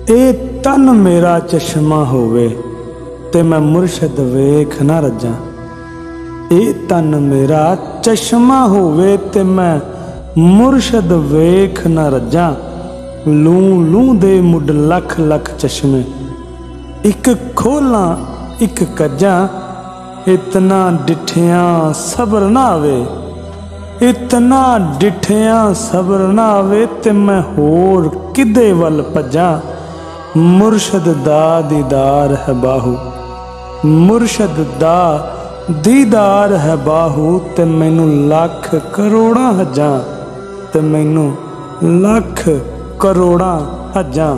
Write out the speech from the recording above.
ए तन मेरा चश्मा होवे ते मैं मुर्शद वेख ना रजा। ए तन मेरा चश्मा होवे ते मैं मुर्शद वेख ना रजा। लू लू दे मुड लख लख चश्मे, एक खोला एक कजा। इतना डिठिया सबर ना आवे, इतना डिठिया सबर ना आवे ते मैं होर किदे वल भजा। मुर्शद दा दीदार है बाहू, मुर्शद दा दीदार है बाहू ते मैनू लख करोड़ा हजा, ते मैनू लख करोड़ा हजा।